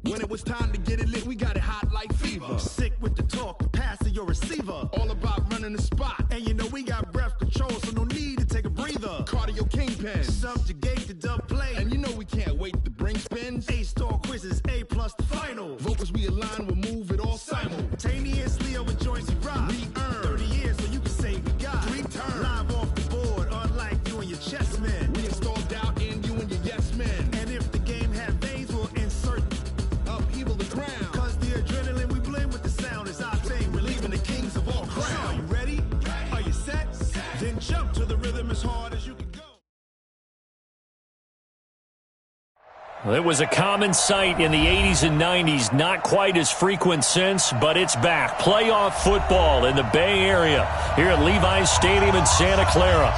When it was time to get it lit, we got it hot like fever. Sick with the talk, the pass to your receiver. All about running the spot. And you know we got breath control, so no need to take a breather. Cardio kingpin. Subjugate the dub play. And you know we can't wait to bring spins. A-star quizzes, A+ the final. Vocals we align, we'll move it all simultaneously over joints we rock. We earn 30 years, so you can say we got 3 turns. Live off the board, unlike you and your chess men. We installed doubt in you and your yes men. And if the game had veins, we'll insert upheaval the ground. Cause the adrenaline we blend with the sound is our thing. Relieving the kings of all crowns. So are you ready? Are you set? Then jump to the rhythm as hard as you can go. It was a common sight in the 80s and 90s, not quite as frequent since, but it's back. Playoff football in the Bay Area here at Levi's Stadium in Santa Clara.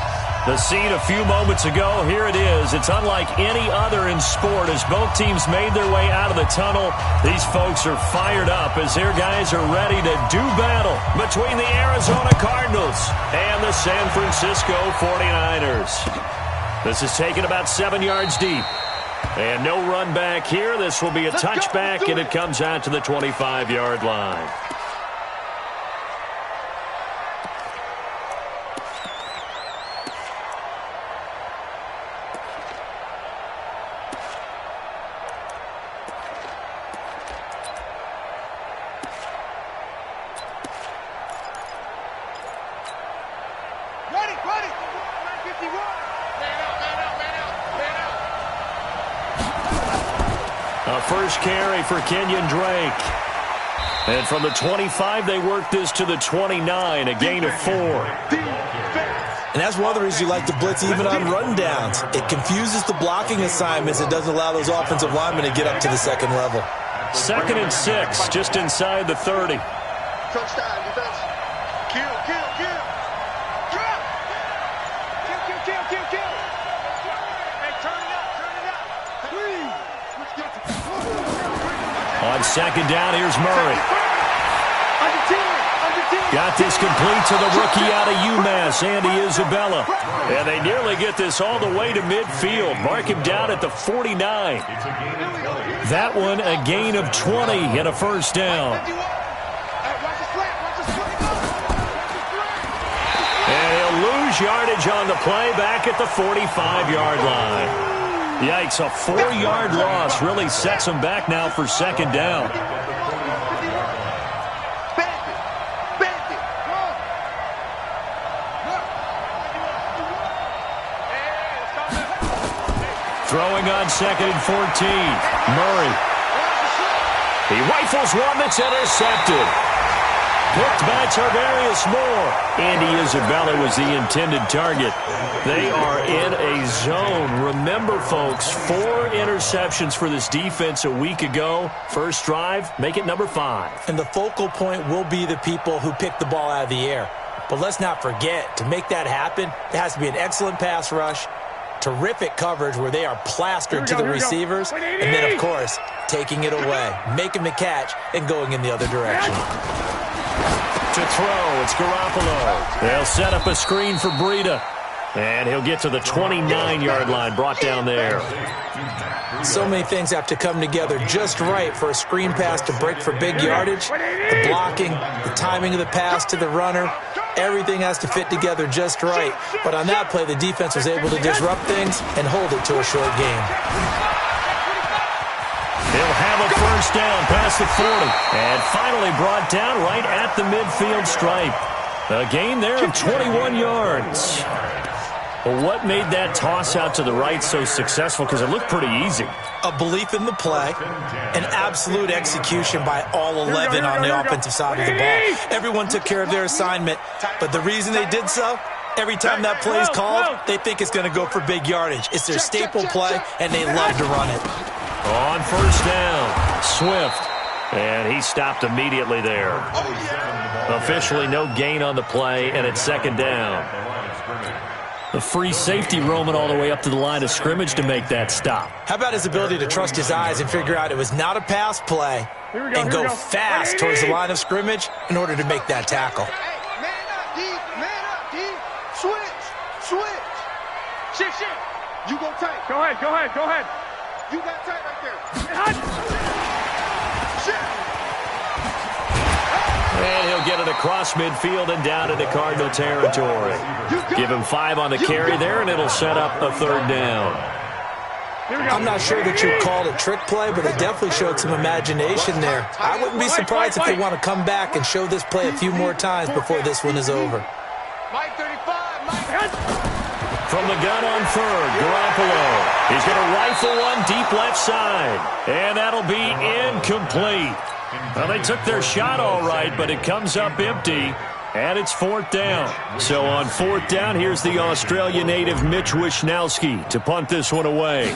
The scene a few moments ago, here it is. It's unlike any other in sport as both teams made their way out of the tunnel. These folks are fired up as their guys are ready to do battle between the Arizona Cardinals and the San Francisco 49ers. This is taken about 7 yards deep. And no run back here. This will be a touchback, and it comes out to the 25-yard line. First carry for Kenyon Drake. And from the 25, they work this to the 29, a gain of 4. And that's one of the reasons you like to blitz even on rundowns. It confuses the blocking assignments. It doesn't allow those offensive linemen to get up to the second level. 2nd and 6, just inside the 30. Touchdown, defense. Kill, kill, kill. Drop. Kill, kill, kill, kill, kill. Hey, turn it up, turn it up. Please. On 2nd down, here's Murray. Got this complete to the rookie out of UMass, Andy Isabella. And they nearly get this all the way to midfield. Mark him down at the 49. That one a gain of 20 and a first down. And he'll lose yardage on the play back at the 45-yard line. Yikes, a 4-yard loss really sets them back now for 2nd down. Throwing on 2nd and 14. Murray. He rifles one that's intercepted. Picked by Tarvarius Moore. Andy Isabella was the intended target. They are in a zone. Remember, folks, 4 interceptions for this defense a week ago. First drive, make it number 5. And the focal point will be the people who pick the ball out of the air. But let's not forget, to make that happen, there has to be an excellent pass rush, terrific coverage where they are plastered to the receivers, and then, of course, taking it away, making the catch, and going in the other direction. To throw, it's Garoppolo. They'll set up a screen for Breida. And he'll get to the 29-yard line, brought down there. So many things have to come together just right for a screen pass to break for big yardage. The blocking, the timing of the pass to the runner, everything has to fit together just right. But on that play, the defense was able to disrupt things and hold it to a short game. He'll have a first down past the 40. And finally brought down right at the midfield stripe. A gain there of 21 yards. Well, what made that toss out to the right so successful? Because it looked pretty easy. A belief in the play, an absolute execution by all 11 on the offensive side of the ball. Everyone took care of their assignment, but the reason they did so, every time that play is called, they think it's going to go for big yardage. It's their staple play, and they love to run it. On first down, Swift. And he stopped immediately there. Officially no gain on the play, and it's 2nd down. The free safety roaming all the way up to the line of scrimmage to make that stop. How about his ability to trust his eyes and figure out it was not a pass play and go fast towards the line of scrimmage in order to make that tackle. Man up, D. Switch. Shit. You go tight. Go ahead. You got tight right there. And he'll get it across midfield and down into Cardinal territory. Give him 5 on the carry there, and it'll set up a third down. I'm not sure that you called a trick play, but it definitely showed some imagination there. I wouldn't be surprised if they want to come back and show this play a few more times before this one is over. Mike 35, Mike. From the gun on third, Garoppolo. He's going to rifle one deep left side. And that'll be incomplete. Well, they took their shot all right, but it comes up empty. And it's 4th down. So on 4th down, here's the Australia native Mitch Wishnowsky to punt this one away.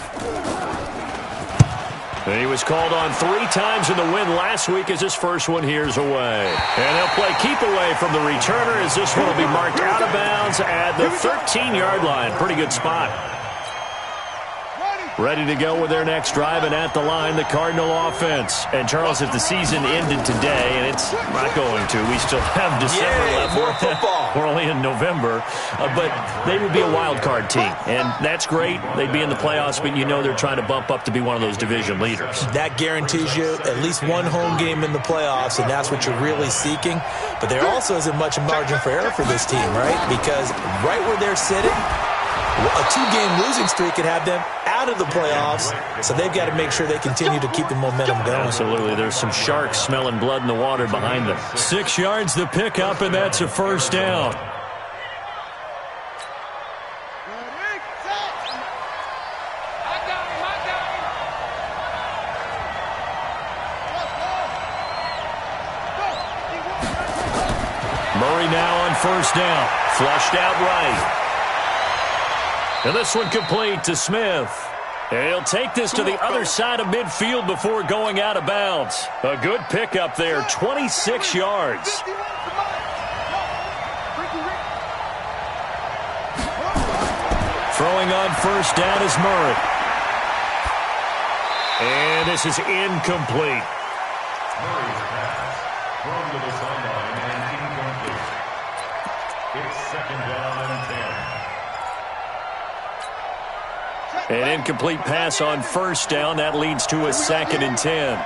And he was called on 3 times in the win last week as his first one here's away. And he'll play keep away from the returner as this one will be marked out of bounds at the 13-yard line. Pretty good spot. Ready to go with their next drive, and at the line, the Cardinal offense. And, Charles, if the season ended today, and it's not going to, we still have December left. More football. We're only in November. But they would be a wild card team, and that's great. They'd be in the playoffs, but you know they're trying to bump up to be one of those division leaders. That guarantees you at least one home game in the playoffs, and that's what you're really seeking. But there also isn't much margin for error for this team, right? Because right where they're sitting, a 2-game losing streak could have them out of the playoffs, so they've got to make sure they continue to keep the momentum going. Absolutely. There's some sharks smelling blood in the water behind them. 6 yards the pickup, and that's a first down. Murray now on first down. Flushed out right. And this one complete to Smith. And he'll take this to the other side of midfield before going out of bounds. A good pickup there, 26 yards. Throwing on first down is Murray. And this is incomplete. Murray's pass thrown to the sideline and incomplete. It's 2nd down and 10. An incomplete pass on first down. That leads to a 2nd and 10.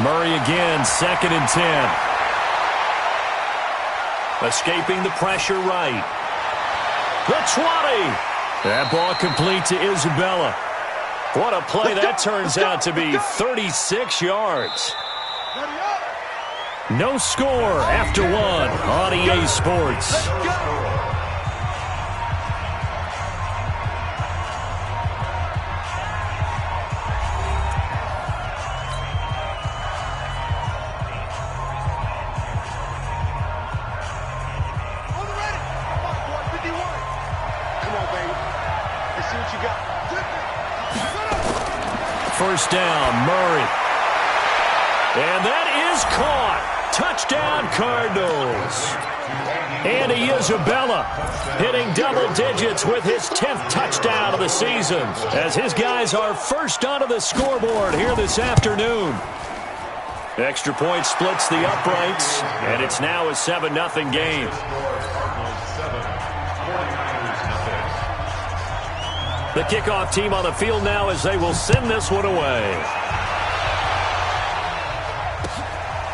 Murray again, 2nd and 10. Escaping the pressure right. The 20. That ball complete to Isabella. What a play that turns out to be, 36 yards. No score after 1 on EA Sports. First down, Murray. And that is caught. Touchdown, Cardinals. Andy Isabella hitting double digits with his 10th touchdown of the season as his guys are first onto the scoreboard here this afternoon. Extra point splits the uprights, and it's now a 7-0 game. The kickoff team on the field now as they will send this one away.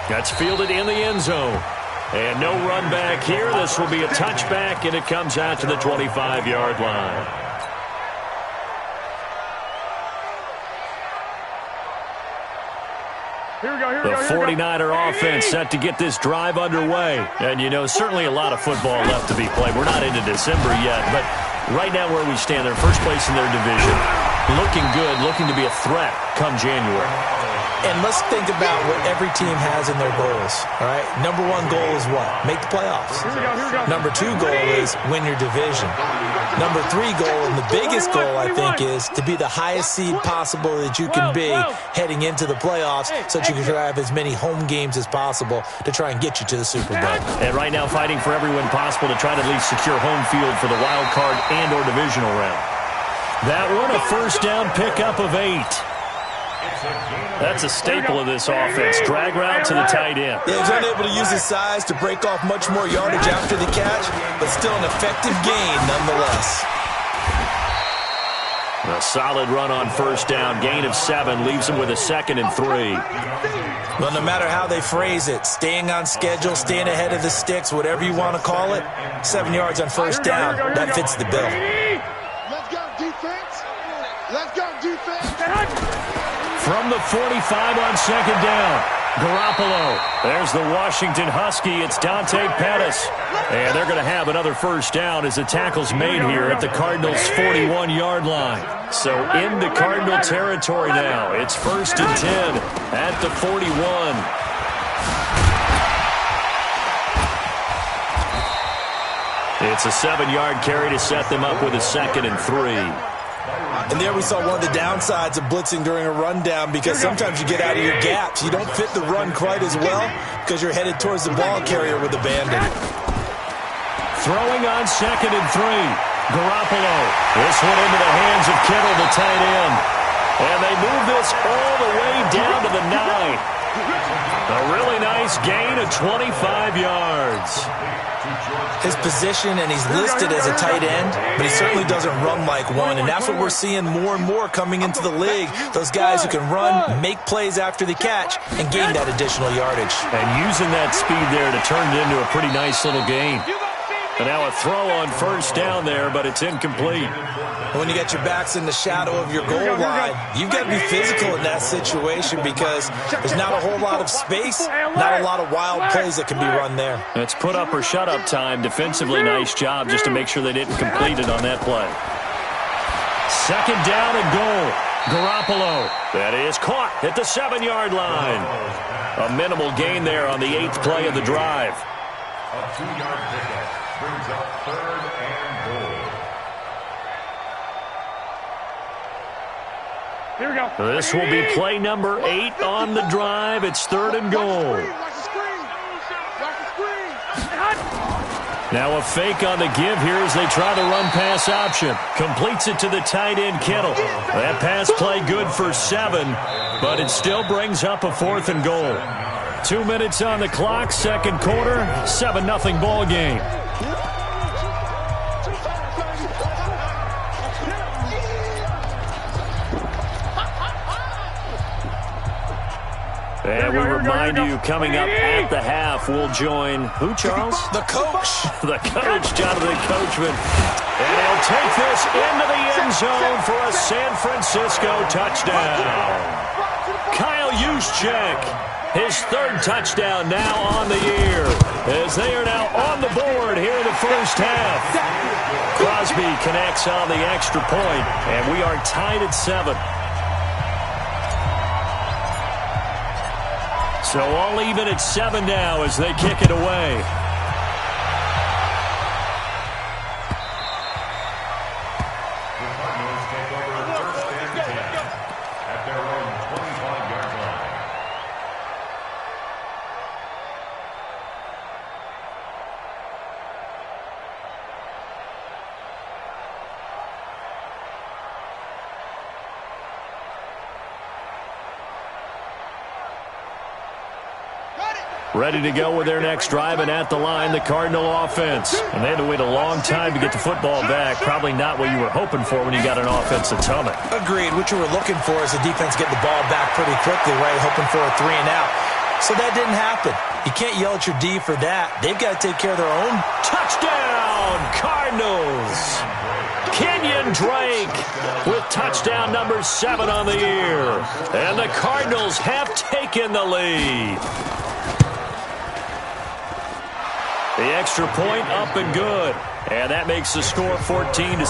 That's fielded in the end zone. And no run back here. This will be a touchback, and it comes out to the 25-yard line. The 49er offense set to get this drive underway. And, you know, certainly a lot of football left to be played. We're not into December yet, but right now where we stand, they're first place in their division. Looking good, looking to be a threat come January. And let's think about what every team has in their goals, all right? Number 1 goal is what? Make the playoffs. Number 2 goal is win your division. Number 3 goal, and the biggest goal, I think, is to be the highest seed possible that you can be heading into the playoffs so that you can have as many home games as possible to try and get you to the Super Bowl. And right now fighting for every win possible to try to at least secure home field for the wild card and or divisional round. That one, a first down pickup of 8. That's a staple of this offense. Drag route to the tight end. Yeah, he's unable to use his size to break off much more yardage after the catch, but still an effective gain nonetheless. A solid run on first down. Gain of 7 leaves him with a 2nd and 3. Well, no matter how they phrase it, staying on schedule, staying ahead of the sticks, whatever you want to call it, 7 yards on first down, that fits the bill. Let's go, defense. Let's go, defense. From the 45 on 2nd down, Garoppolo. There's the Washington Husky. It's Dante Pettis. And they're going to have another first down as the tackle's made here at the Cardinals' 41-yard line. So into Cardinal territory now. It's 1st and 10 at the 41. It's a 7-yard carry to set them up with a 2nd and 3. And there we saw one of the downsides of blitzing during a rundown, because sometimes you get out of your gaps. You don't fit the run quite as well because you're headed towards the ball carrier with abandon. Throwing on 2nd and 3. Garoppolo. This one into the hands of Kittle, the tight end. And they move this all the way down to the 9. A really nice gain of 25 yards. His position, and he's listed as a tight end, but he certainly doesn't run like one, and that's what we're seeing more and more coming into the league. Those guys who can run, make plays after the catch, and gain that additional yardage. And using that speed there to turn it into a pretty nice little gain. And now a throw on first down there, but it's incomplete. When you get your backs in the shadow of your goal line, you've got to be physical in that situation, because there's not a whole lot of space, not a lot of wild plays that can be run there. It's put up or shut up time. Defensively, nice job just to make sure they didn't complete it on that play. 2nd down and goal. Garoppolo. That is caught at the 7-yard line. A minimal gain there on the 8th play of the drive. A 2-yard pickup brings up 3rd and goal. Here we go. This will be play number 8 on the drive. It's 3rd and goal. Watch the screen. Watch the screen. Now a fake on the give here as they try the run-pass option. Completes it to the tight end, Kittle. That pass play good for 7, but it still brings up a 4th and goal. 2 minutes on the clock, 2nd quarter, 7-0 ball game. And we remind you, coming up at the half, we'll join, who, Charles? The coach. The coach, Jonathan Coachman. And he'll take this into the end zone for a San Francisco touchdown. Kyle Juszczyk, his 3rd touchdown now on the year, as they are now on the board here in the first half. Crosby connects on the extra point, and we are tied at 7. So all even at 7 now as they kick it away. The Cardinals take over 1st and 10 at their own 25-yard line. Ready to go with their next drive, and at the line, the Cardinal offense. And they had to wait a long time to get the football back. Probably not what you were hoping for when you got an offensive tummy. Agreed. What you were looking for is the defense getting the ball back pretty quickly, right? Hoping for a 3 and out. So that didn't happen. You can't yell at your D for that. They've got to take care of their own. Touchdown, Cardinals! Kenyon Drake with touchdown number 7 on the year. And the Cardinals have taken the lead. The extra point up and good. And that makes the score 14-7. 49ers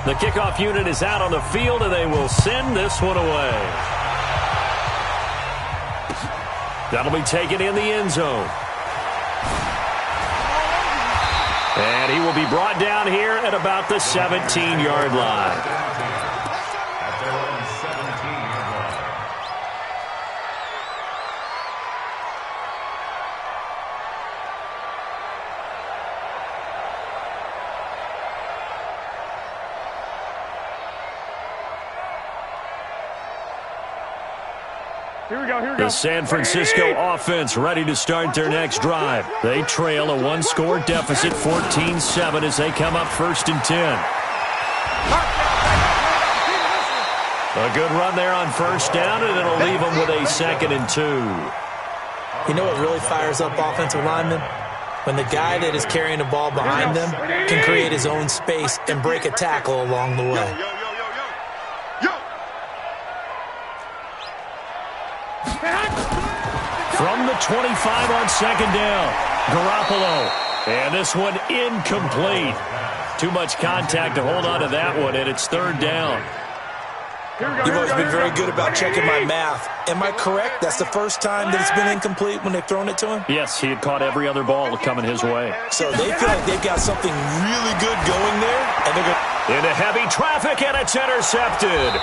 7. The kickoff unit is out on the field, and they will send this one away. That'll be taken in the end zone. And he will be brought down here at about the 17-yard line. At their own 17-yard line. The San Francisco offense ready to start their next drive. They trail a one-score deficit, 14-7, as they come up 1st and 10. A good run there on 1st down, and it'll leave them with a 2nd and 2. You know what really fires up offensive linemen? When the guy that is carrying the ball behind them can create his own space and break a tackle along the way. From the 25 on 2nd down, Garoppolo. And this one incomplete. Too much contact to hold on to that one, and it's 3rd down. You've always been very good about checking my math. Am I correct? That's the first time that it's been incomplete when they've thrown it to him? Yes, he had caught every other ball coming his way. So they feel like they've got something really good going there, and they're going into heavy traffic, and it's intercepted.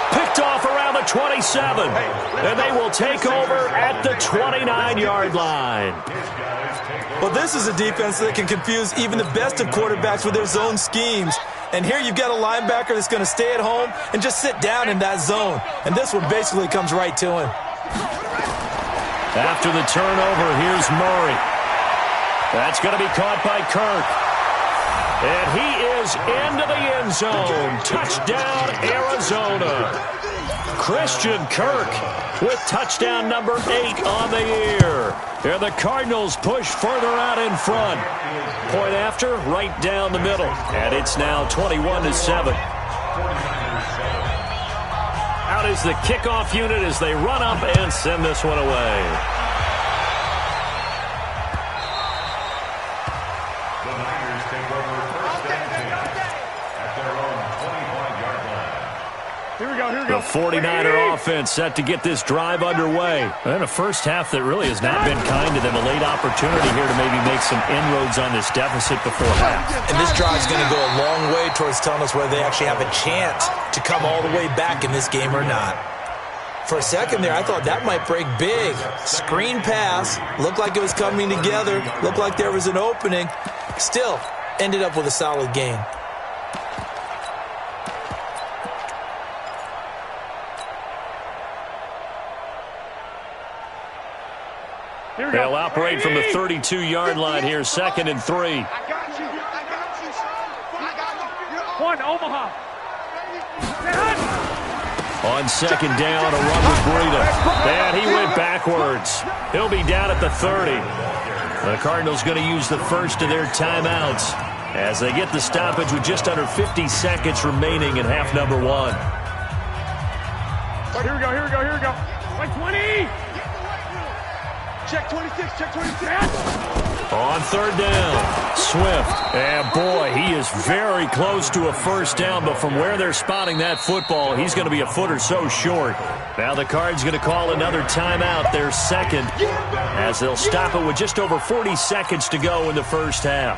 Picked off around the 27, and they will take over at the 29-yard line. Well, this is a defense that can confuse even the best of quarterbacks with their zone schemes. And here you've got a linebacker that's going to stay at home and just sit down in that zone. And this one basically comes right to him. After the turnover, here's Murray. That's going to be caught by Kirk. And he is into the end zone. Touchdown, Arizona. Christian Kirk with touchdown number 8 on the year. And the Cardinals push further out in front. Point after, right down the middle. And it's now 21-7. Out is the kickoff unit as they run up and send this one away. The Niners take over 1st and 10 at their own 25-yard line. Here we go. The 49er offense set to get this drive underway. And a first half that really has not been kind to them. A late opportunity here to maybe make some inroads on this deficit before half. And this drive's going to go a long way towards telling us whether they actually have a chance to come all the way back in this game or not. For a second there, I thought that might break big. Screen pass. Looked like it was coming together. Looked like there was an opening. Still, ended up with a solid game. They'll operate from the 32-yard line here, 2nd and 3. I got you. One, Omaha. On 2nd down, a run with Breida. And he went backwards. He'll be down at the 30. The Cardinals going to use the first of their timeouts as they get the stoppage with just under 50 seconds remaining in half number 1. Here we go. Like 20. Check 26, check 26. On 3rd down, Swift. And boy, he is very close to a first down, but from where they're spotting that football, he's going to be a foot or so short. Now the Cards going to call another timeout, their 2nd, as they'll stop it with just over 40 seconds to go in the first half.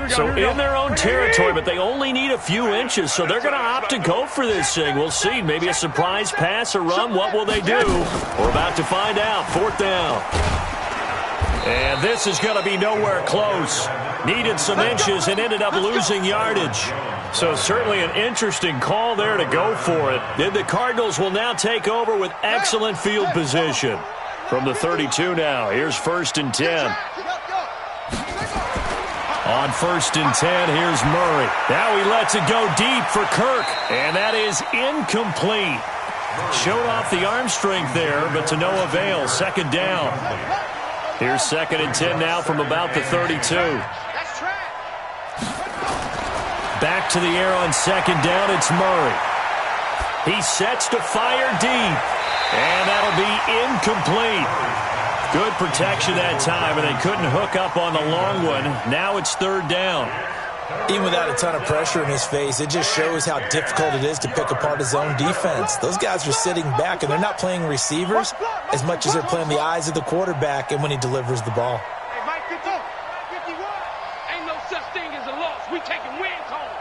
So in their own territory, but they only need a few inches, so they're going to opt to go for this thing. We'll see. Maybe a surprise pass or run. What will they do? We're about to find out. 4th down. And this is going to be nowhere close. Needed some inches and ended up losing yardage. So certainly an interesting call there to go for it. Then the Cardinals will now take over with excellent field position. From the 32 now, here's 1st and 10. On 1st and 10, here's Murray. Now he lets it go deep for Kirk, and that is incomplete. Showed off the arm strength there, but to no avail. 2nd down. Here's 2nd and 10 now from about the 32. Back to the air on 2nd down, it's Murray. He sets to fire deep, and that'll be incomplete. Good protection that time, and they couldn't hook up on the long one. Now it's 3rd down. Even without a ton of pressure in his face, it just shows how difficult it is to pick apart his own defense. Those guys are sitting back, and they're not playing receivers as much as they're playing the eyes of the quarterback and when he delivers the ball. Hey, Mike, 51. Ain't no such thing as a loss. We taking wins home.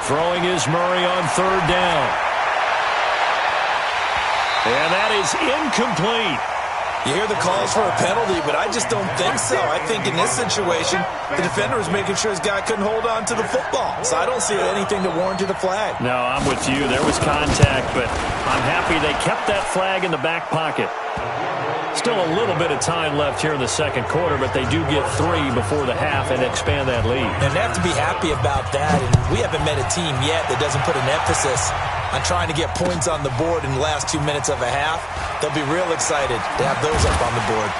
Throwing is Murray on 3rd down. And that is incomplete. You hear the calls for a penalty, but I just don't think so. I think in this situation, the defender was making sure his guy couldn't hold on to the football. So I don't see anything that warranted a flag. No, I'm with you. There was contact, but I'm happy they kept that flag in the back pocket. Still a little bit of time left here in the second quarter, but they do get 3 before the half and expand that lead. And they have to be happy about that. And we haven't met a team yet that doesn't put an emphasis on trying to get points on the board in the last 2 minutes of a half. They'll be real excited to have those up on the board.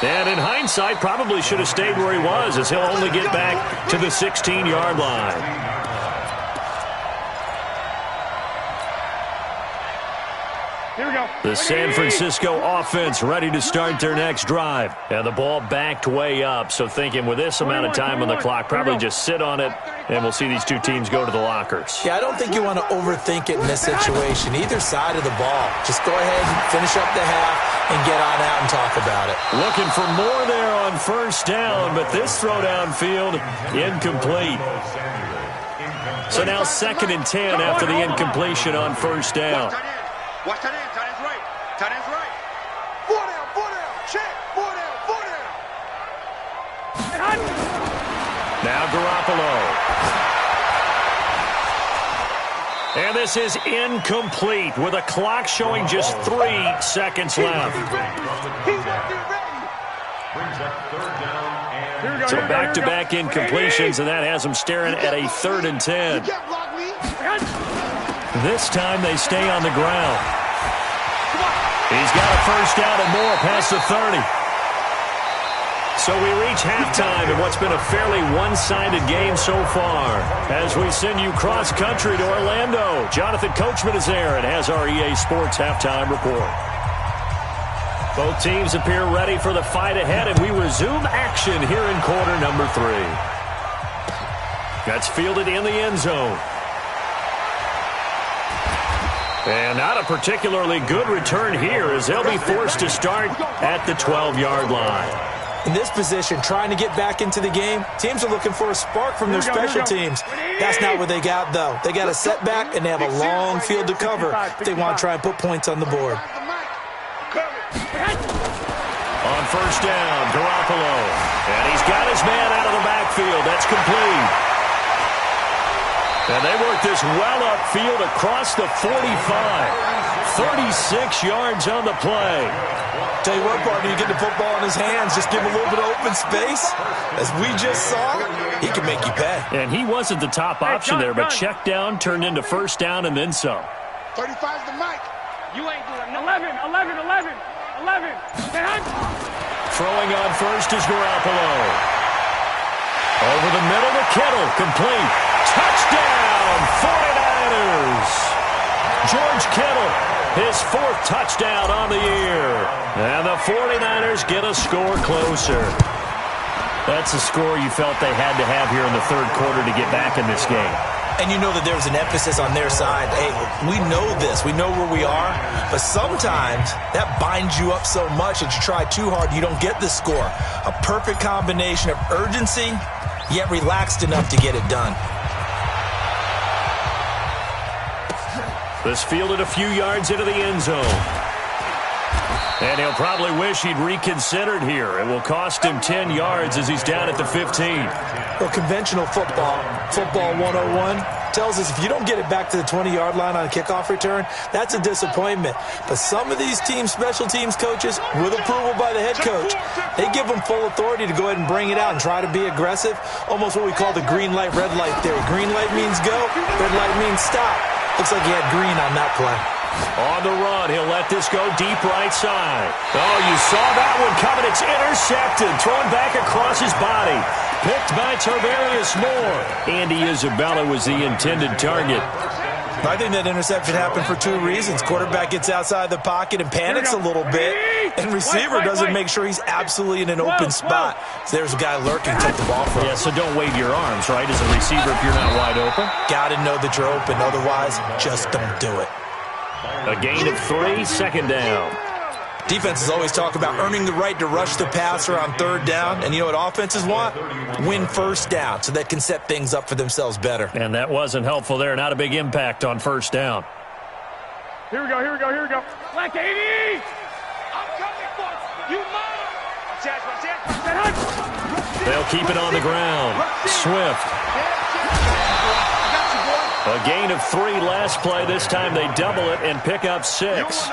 And in hindsight, probably should have stayed where he was, as he'll only get back to the 16-yard line. Here we go. The San Francisco offense ready to start their next drive. And the ball backed way up, so thinking with this amount of time on the clock, probably just sit on it, and we'll see these two teams go to the lockers. Yeah, I don't think you want to overthink it in this situation. Either side of the ball. Just go ahead and finish up the half and get on out and talk about it. Looking for more there on first down, but this throw downfield, incomplete. So now 2nd and 10 after the incompletion on first down. Watch tight end. Tight end's right. Tight end's right. 4 down. Check. 4 down. Now Garoppolo. And this is incomplete with a clock showing just 3 seconds left. So back-to-back incompletions, and that has them staring at a 3rd and 10. This time they stay on the ground. He's got a first down and more past the 30. So we reach halftime in what's been a fairly one-sided game so far. As we send you cross-country to Orlando, Jonathan Coachman is there and has our EA Sports halftime report. Both teams appear ready for the fight ahead, and we resume action here in quarter number 3. That's fielded in the end zone. And not a particularly good return here, as they'll be forced to start at the 12-yard line. In this position, trying to get back into the game, teams are looking for a spark from their special teams. That's not what they got, though. They got a setback, and they have a long field to cover if they want to try and put points on the board. On first down, Garoppolo. And he's got his man out of the backfield. That's complete. And they work this well upfield across the 45. 36 yards on the play. Tell you what, partner, you get the football in his hands, just give him a little bit of open space. As we just saw, he can make you pay. And he wasn't the top option there, but check down turned into first down and then some. 35's the mic. You ain't doing 11. Throwing on first is Garoppolo. Over the middle to Kittle, complete. Touchdown, 49ers. George Kittle, his 4th touchdown on the year. And the 49ers get a score closer. That's a score you felt they had to have here in the 3rd quarter to get back in this game. And you know that there was an emphasis on their side. Hey, we know this. We know where we are. But sometimes that binds you up so much that you try too hard, you don't get the score. A perfect combination of urgency, yet relaxed enough to get it done. This fielded a few yards into the end zone. And he'll probably wish he'd reconsidered here. It will cost him 10 yards as he's down at the 15. Well, conventional football 101, tells us if you don't get it back to the 20-yard line on a kickoff return, that's a disappointment. But some of these team special teams coaches, with approval by the head coach, they give them full authority to go ahead and bring it out and try to be aggressive, almost what we call the green light, red light theory. Green light means go, red light means stop. Looks like he had green on that play. On the run, he'll let this go deep right side. Oh, you saw that one coming. It's intercepted. Thrown back across his body. Picked by Tarvarius Moore. Andy Isabella was the intended target. I think that interception happened for 2 reasons. Quarterback gets outside the pocket and panics a little bit. And receiver doesn't make sure he's absolutely in an open spot. So there's a guy lurking, took the ball from him. Yeah, so don't wave your arms, right, as a receiver if you're not wide open. Got to know that you're open. Otherwise, just don't do it. A gain of 3, 2nd down. Defenses always talk about earning the right to rush the passer on 3rd down. And you know what offenses want? Win first down so they can set things up for themselves better. And that wasn't helpful there. Not a big impact on first down. Here we go. Black 80. I'm coming for They'll keep it on the ground. Swift. A gain of 3 last play. This time they double it and pick up 6.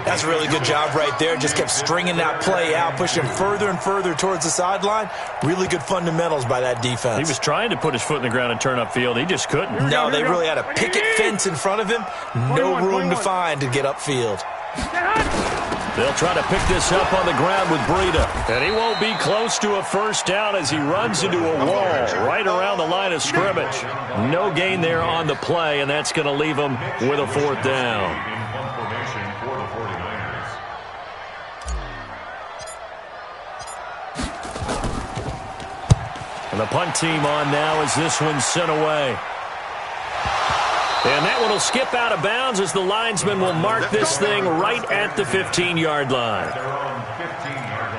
That's a really good job right there. Just kept stringing that play out, pushing further and further towards the sideline. Really good fundamentals by that defense. He was trying to put his foot in the ground and turn upfield. He just couldn't. No, they really had a picket fence in front of him. No room to find to get upfield. They'll try to pick this up on the ground with Breida. And he won't be close to a first down as he runs into a wall right around the line of scrimmage. No gain there on the play, and that's going to leave him with a 4th down. And the punt team on now as this one's sent away. And that one will skip out of bounds as the linesman will mark this thing right at the 15-yard line. They're on 15-yard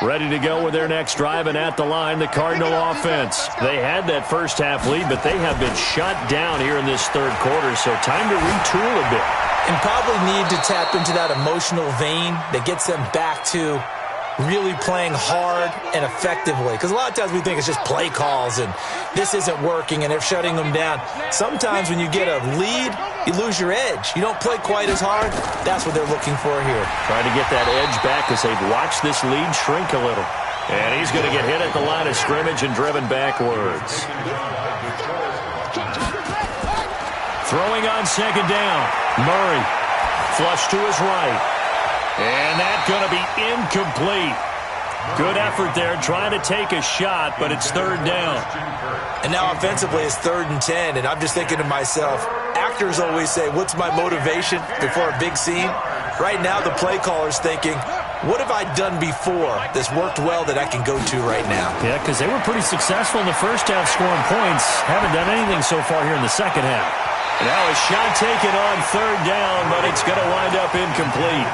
line. Ready to go with their next drive, and at the line, the Cardinal offense. They had that first half lead, but they have been shut down here in this third quarter, so time to retool a bit. And probably need to tap into that emotional vein that gets them back to really playing hard and effectively. Because a lot of times we think it's just play calls and this isn't working and they're shutting them down. Sometimes when you get a lead, you lose your edge. You don't play quite as hard. That's what they're looking for here. Trying to get that edge back as they've watched this lead shrink a little. And he's going to get hit at the line of scrimmage and driven backwards. Throwing on second down. Murray. Flush to his right. And that's going to be incomplete. Good effort there trying to take a shot, but it's 3rd down. And now offensively it's 3rd and 10, and I'm just thinking to myself, actors always say, what's my motivation before a big scene? Right now the play caller's thinking, what have I done before that's worked well that I can go to right now? Yeah, because they were pretty successful in the first half scoring points. Haven't done anything so far here in the second half. Now a shot taken on 3rd down, but it's going to wind up incomplete.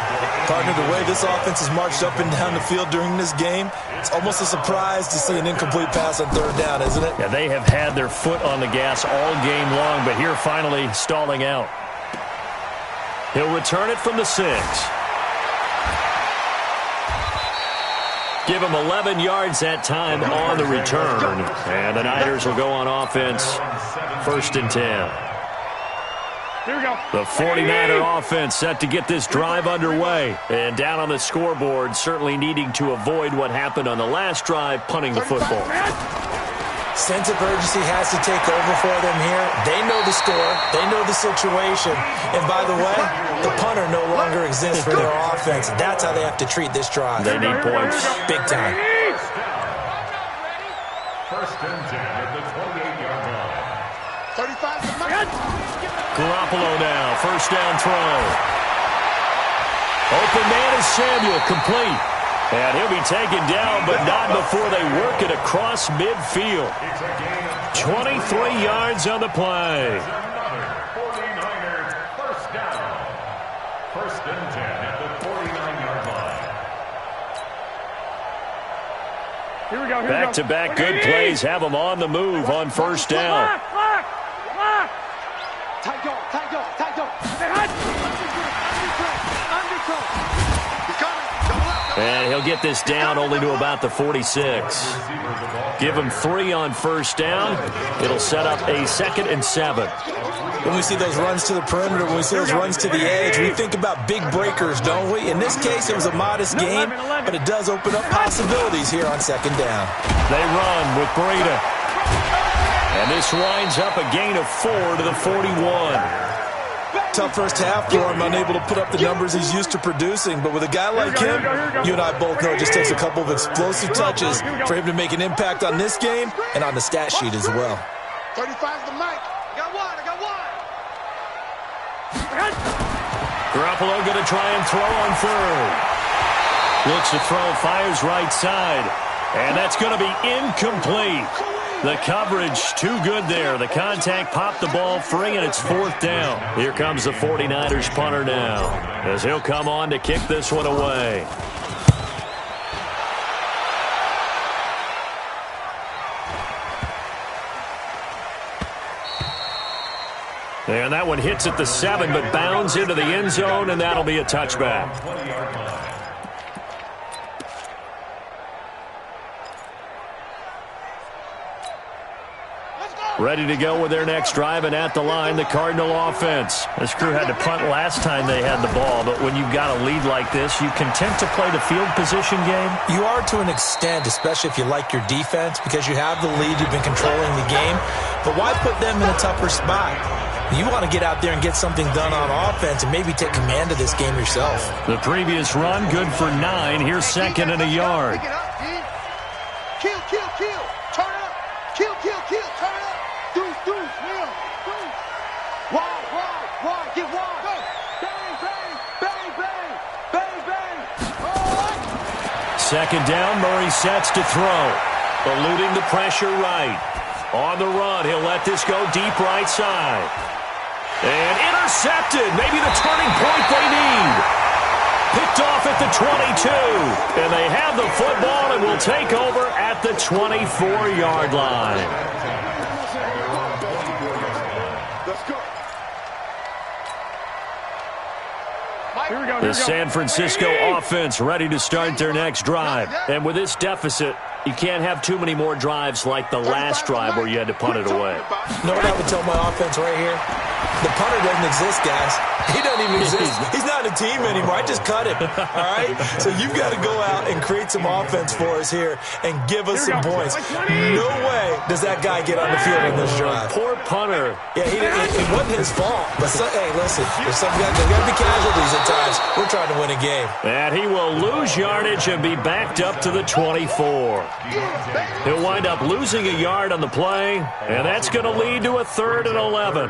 Partner, the way this offense has marched up and down the field during this game, it's almost a surprise to see an incomplete pass on 3rd down, isn't it? Yeah, they have had their foot on the gas all game long, but here finally stalling out. He'll return it from the 6. Give him 11 yards that time on the return. And the Niners will go on offense, 1st and 10. Here we go. The 49er offense set to get this drive underway. And down on the scoreboard, certainly needing to avoid what happened on the last drive, punting the football. Sense of urgency has to take over for them here. They know the score. They know the situation. And by the way, the punter no longer exists for their offense. That's how they have to treat this drive. They need points. Big time. 1st and 10 at the 28-yard line. 35. Garoppolo now, 1st down throw. Open man is Samuel, complete. And he'll be taken down, but not before they work it across midfield. 23 yards on the play. Another 49ers 1st down. 1st and 10 at the 49-yard line. Here we go. Back-to-back good plays have them on the move on 1st down. And he'll get this down only to about the 46. Give him 3 on 1st down. It'll set up a 2nd and 7. When we see those runs to the perimeter, when we see those runs to the edge, we think about big breakers, don't we? In this case, it was a modest gain, but it does open up possibilities here on 2nd down. They run with Breida. And this winds up a gain of 4 to the 41. Tough first half for him, unable to put up the numbers he's used to producing. But with a guy like him, you and I both know it just takes a couple of explosive touches for him to make an impact on this game and on the stat sheet as well. 35's the mic. I got one. Garoppolo going to try and throw on 3rd. Looks to throw, fires right side. And that's going to be incomplete. The coverage too good there. The contact popped the ball free, and it's 4th down. Here comes the 49ers punter now, as he'll come on to kick this one away. And that one hits at the 7, but bounds into the end zone, and that'll be a touchback. Ready to go with their next drive, and at the line, the Cardinal offense. This crew had to punt last time they had the ball, but when you've got a lead like this, you content to play the field position game? You are to an extent, especially if you like your defense, because you have the lead, you've been controlling the game. But why put them in a tougher spot? You want to get out there and get something done on offense and maybe take command of this game yourself. The previous run, good for 9. Here's 2nd and a yard. Kill, kill, kill. Turn it up. Kill, kill, kill. Turn it up. Deuce, deuce, Will. Deuce. Wide, wide, wide. Get wide. Go. Bang, bang, bang, bang, bang, bang. Oh. 2nd down, Murray sets to throw. Eluding the pressure right. On the run, he'll let this go deep right side. And intercepted. Maybe the turning point they need. Picked off at the 22. And they have the football and will take over at the 24-yard line. Let's go. The San Francisco offense ready to start their next drive. And with this deficit, you can't have too many more drives like the last drive where you had to punt it away. You know what I would tell my offense right here? The punter doesn't exist, guys. He doesn't even exist. He's not a team anymore. I just cut him. All right? So you've got to go out and create some offense for us here and give us some points. No way does that guy get on the field in this drive. Poor punter. Yeah, it wasn't his fault. But, hey, listen, there's got to be casualties at times. We're trying to win a game. And he will lose yardage and be backed up to the 24. He'll wind up losing a yard on the play, and that's going to lead to a 3rd and 11.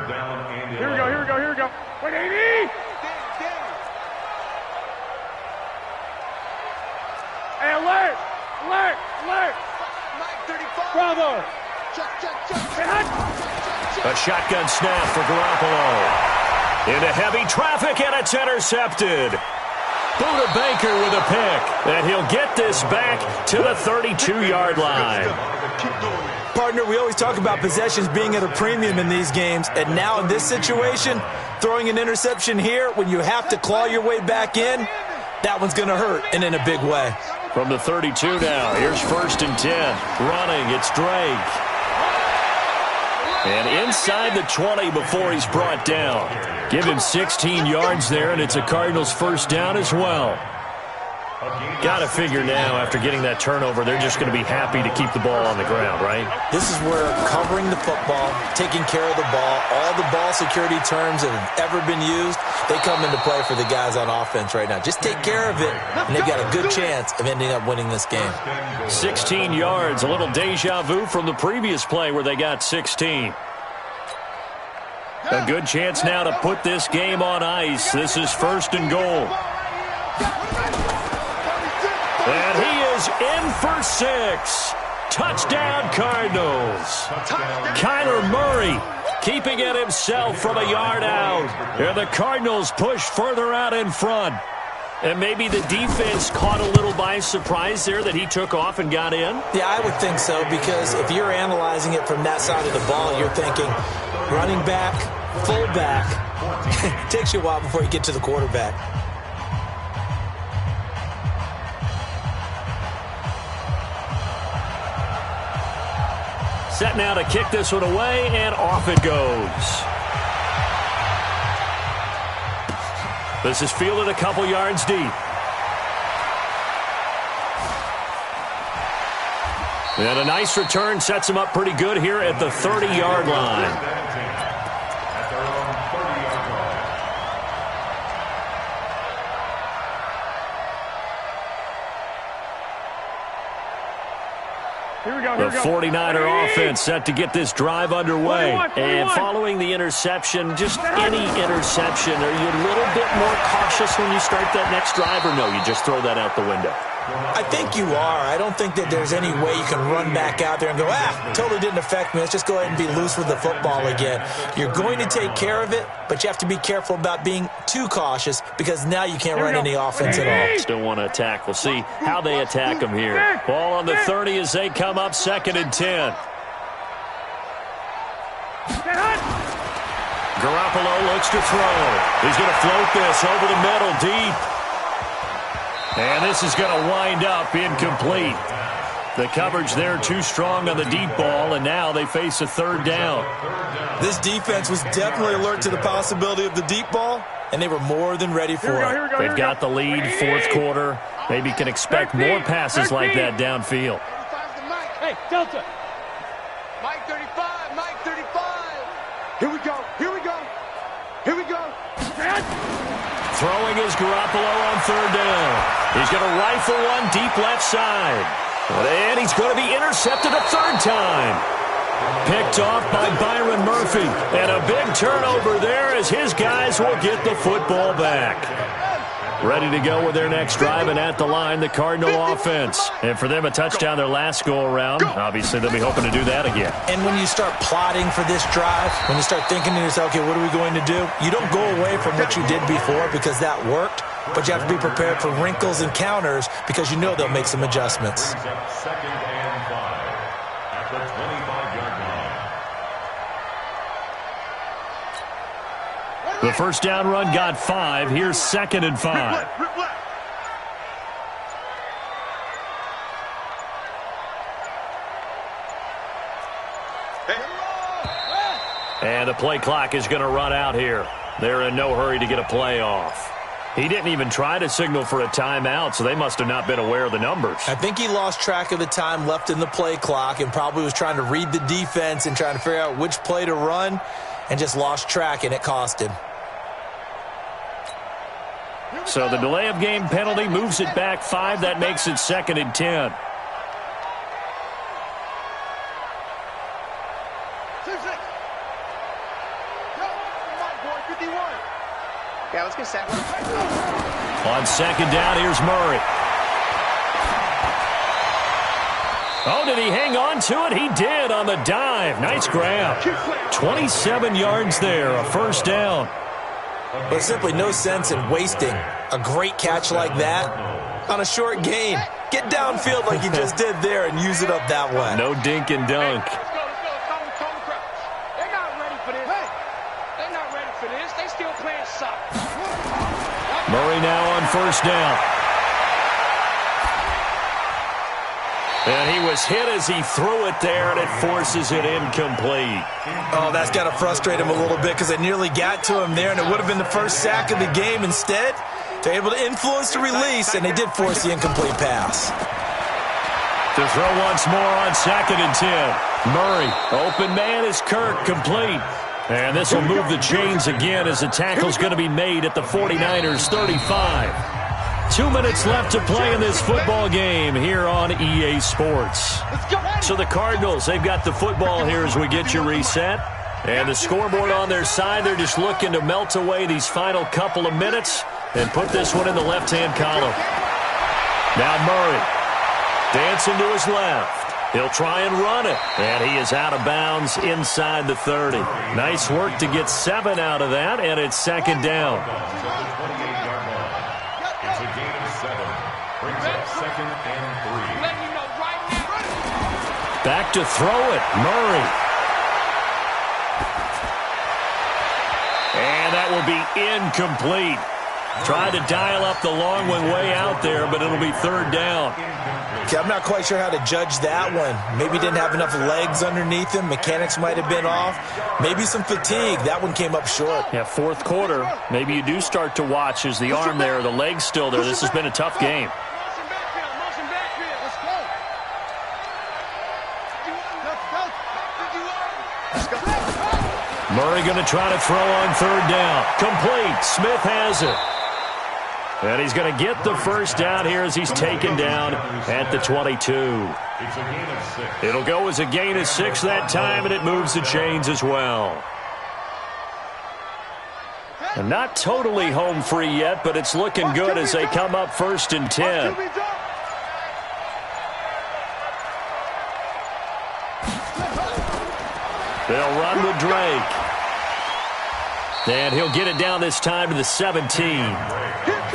Here we go, here we go, here we go. Wait, 80! Hey, alert! Alert! Alert! Bravo! A shotgun snap for Garoppolo. Into heavy traffic, and it's intercepted. Buda Baker with a pick, and he'll get this back to the 32-yard line. Partner, we always talk about possessions being at a premium in these games, and now in this situation, throwing an interception here when you have to claw your way back in, that one's going to hurt, and in a big way. From the 32 now, here's 1st and 10. Running, it's Drake. And inside the 20 before he's brought down. Give him 16 yards there, and it's a Cardinals 1st down as well. Got to figure now, after getting that turnover, they're just going to be happy to keep the ball on the ground, right? This is where covering the football, taking care of the ball, all the ball security terms that have ever been used, they come into play for the guys on offense right now. Just take care of it, and they've got a good chance of ending up winning this game. 16 yards, a little deja vu from the previous play where they got 16. A good chance now to put this game on ice. This is 1st and goal. And he is in for 6. Touchdown, Cardinals. Kyler Murray keeping it himself from a yard out. And the Cardinals push further out in front. And maybe the defense caught a little by surprise there that he took off and got in? Yeah, I would think so, because if you're analyzing it from that side of the ball, you're thinking running back, full back. It takes you a while before you get to the quarterback. Set now to kick this one away, and off it goes. This is fielded a couple yards deep. And a nice return sets him up pretty good here at the 30-yard line. The 49er offense set to get this drive underway. And following the interception, just any interception, are you a little bit more cautious when you start that next drive, or no, you just throw that out the window? I think you are. I don't think that there's any way you can run back out there and go, totally didn't affect me. Let's just go ahead and be loose with the football again. You're going to take care of it, but you have to be careful about being too cautious, because now you can't run any offense at all. Still want to attack. We'll see how they attack them here. Ball on the 30 as they come up 2nd and 10. Garoppolo looks to throw. He's going to float this over the middle deep. And this is going to wind up incomplete. The coverage there too strong on the deep ball, and now they face a third down. This defense was definitely alert to the possibility of the deep ball, and they were more than ready for it. They've got the lead, fourth quarter. Maybe can expect more passes like that downfield. Hey, Delta. Mike 35, Mike 35. Here we go, here we go, here we go. Throwing is Garoppolo on third down. He's going to rifle one deep left side. And he's going to be intercepted a third time. Picked off by Byron Murphy. And a big turnover there as his guys will get the football back. Ready to go with their next drive, and at the line, the Cardinal offense. And for them, a touchdown their last go-around. Obviously, they'll be hoping to do that again. And when you start plotting for this drive, when you start thinking to yourself, okay, what are we going to do? You don't go away from what you did before because that worked, but you have to be prepared for wrinkles and counters because you know they'll make some adjustments. Second and 5 at the 25-yard line. The first down run got 5. Here's second and 5. And the play clock is going to run out here. They're in no hurry to get a play off. He didn't even try to signal for a timeout, so they must have not been aware of the numbers. I think he lost track of the time left in the play clock and probably was trying to read the defense and trying to figure out which play to run and just lost track, and it cost him. So the delay of game penalty moves it back 5. That makes it second and 10. Yeah, let's get set. On second down, here's Murray. Oh, did he hang on to it? He did on the dive. Nice grab. 27 yards there, a first down. There's simply no sense in wasting a great catch like that on a short gain. Get downfield like you just did there and use it up that way. No dink and dunk. Let's go. They're not ready for this. They're not ready for this. They still playing soccer. Murray now on first down. And he was hit as he threw it there, and it forces it incomplete. Oh, that's got to frustrate him a little bit because it nearly got to him there, and it would have been the first sack of the game. Instead, they're able to influence the release, and they did force the incomplete pass. To throw once more on second and 10. Murray, open man is Kirk, complete. And this will move the chains again as the tackle's going to be made at the 49ers 35. 2 minutes left to play in this football game here on EA Sports. So the Cardinals, they've got the football here as we get you reset. And the scoreboard on their side, they're just looking to melt away these final couple of minutes and put this one in the left-hand column. Now Murray, dancing to his left. He'll try and run it, and he is out of bounds inside the 30. Nice work to get 7 out of that, and it's second down. It's a gain of 7. Brings up second and 3. Back to throw it, Murray. And that will be incomplete. Tried to dial up the long one way out there, but it'll be third down. Okay, I'm not quite sure how to judge that one. Maybe didn't have enough legs underneath him. Mechanics might have been off. Maybe some fatigue. That one came up short. Yeah, fourth quarter. Maybe you do start to watch as the arm there, the leg's still there. This has been a tough game. Murray going to try to throw on third down. Complete. Smith has it. And he's going to get the first down here as he's taken down at the 22. It's a gain of 6. It'll go as a gain of 6 that time, and it moves the chains as well. And not totally home free yet, but it's looking good as they come up first and 10. They'll run with Drake. And he'll get it down this time to the 17.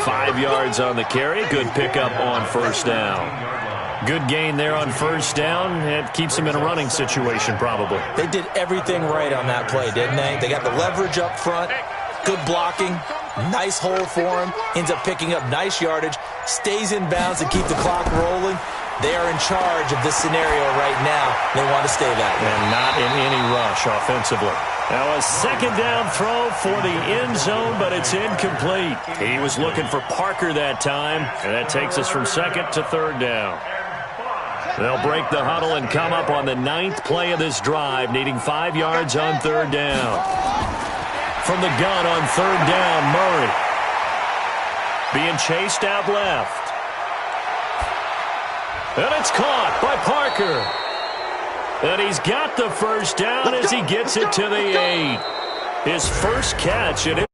5 yards on the carry. Good pickup on first down. Good gain there on first down. It keeps him in a running situation probably. They did everything right on that play, didn't they? They got the leverage up front, good blocking, nice hole for him, ends up picking up nice yardage, stays in bounds to keep the clock rolling. They are in charge of this scenario right now. They want to stay that way. And not in any rush offensively. Now a second down throw for the end zone, but it's incomplete. He was looking for Parker that time, and that takes us from second to third down. They'll break the huddle and come up on the 9th play of this drive, needing 5 yards on third down. From the gun on third down, Murray. Being chased out left. And it's caught by Parker. And he's got the first down as he gets it to the 8. His first catch, and